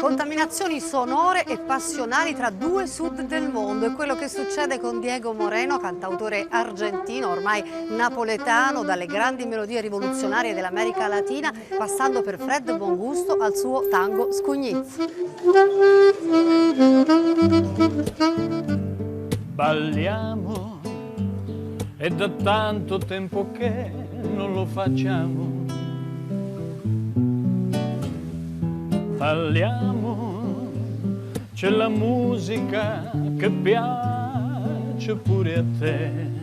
Contaminazioni sonore e passionali tra due sud del mondo è quello che succede con Diego Moreno, cantautore argentino, ormai napoletano, dalle grandi melodie rivoluzionarie dell'America Latina, passando per Fred Bongusto al suo tango Scugnizzo. Balliamo, è da tanto tempo che non lo facciamo. Balliamo, c'è la musica che piace pure a te.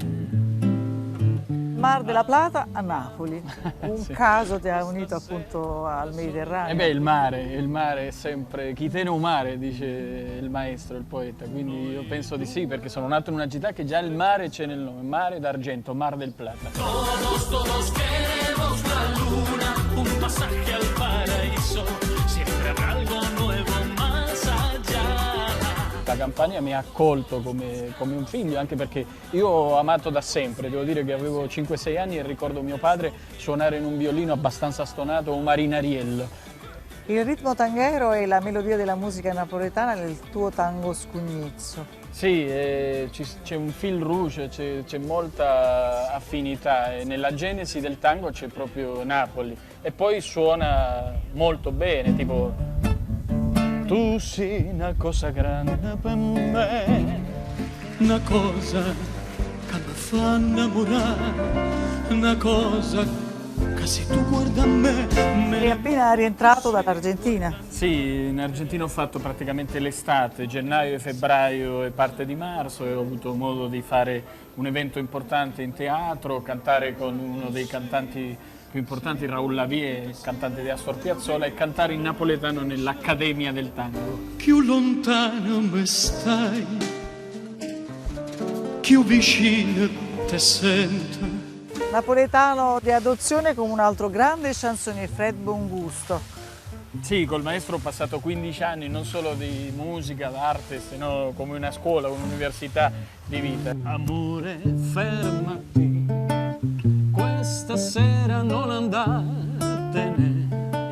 Mar della Plata a Napoli, un Sì. caso ti ha unito appunto al Mediterraneo. E beh, il mare è sempre, chi tiene un mare, dice il maestro, il poeta, quindi io penso di sì, perché sono nato in una città che già il mare c'è nel nome, Mare d'Argento, Mar del Plata. Todos queremos la luna, un pasaje al paraíso, siempre habrá algo nuevo más allá. La Campania mi ha accolto come un figlio, anche perché io ho amato da sempre, devo dire che avevo 5-6 anni e ricordo mio padre suonare in un violino abbastanza stonato un marinariello. Il ritmo tanghero e la melodia della musica napoletana nel tuo tango Scugnizzo. Sì, c'è un fil rouge, c'è molta affinità e nella genesi del tango c'è proprio Napoli e poi suona molto bene, tipo tu sei una cosa grande per me, Una cosa che mi fa innamorare, una cosa che se tu guarda a me, Sei appena rientrato dall'Argentina. Sì, in Argentina ho fatto praticamente l'estate, gennaio e febbraio e parte di marzo e ho avuto modo di fare un evento importante in teatro, cantare con uno dei cantanti più importanti, Raul Lavie, cantante di Astor Piazzolla, e cantare in napoletano nell'Accademia del Tango. più lontano mi stai, più vicino te sento. Napoletano di adozione come un altro grande chansonnier, Fred Bongusto. Sì, col maestro ho passato 15 anni non solo di musica, d'arte, sino come una scuola, un'università di vita. Amore, fermati, questa sera non andartene.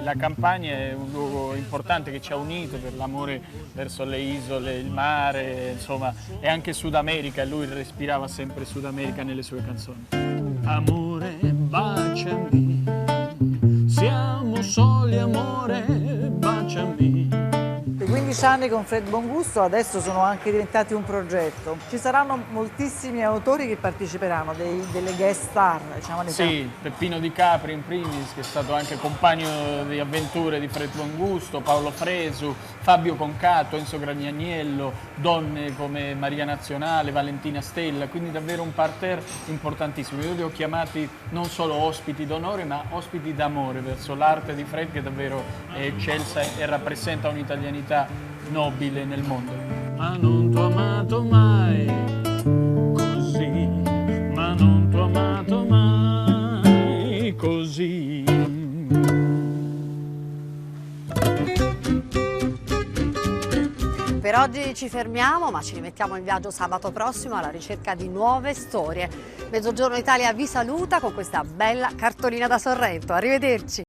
La campagna è un luogo importante che ci ha unito per l'amore verso le isole, il mare, insomma, e anche Sud America, e lui respirava sempre Sud America nelle sue canzoni. Amore, baciami, siamo soli amore, baciami. I 15 anni con Fred Bongusto adesso sono anche diventati un progetto. Ci saranno moltissimi autori che parteciperanno, delle guest star, diciamo. Sì, Peppino Di Capri in primis, che è stato anche compagno di avventure di Fred Bongusto, Paolo Fresu, Fabio Concato, Enzo Gragnaniello, donne come Maria Nazionale, Valentina Stella, quindi davvero un parterre importantissimo. Io li ho chiamati non solo ospiti d'onore, ma ospiti d'amore verso l'arte di Fred, che davvero è eccelsa e rappresenta un'italianità nobile nel mondo. Ma non t'ho amato mai così, ma non t'ho amato mai così. Per oggi ci fermiamo, ma ci rimettiamo in viaggio sabato prossimo alla ricerca di nuove storie. Mezzogiorno Italia vi saluta con questa bella cartolina da Sorrento. Arrivederci!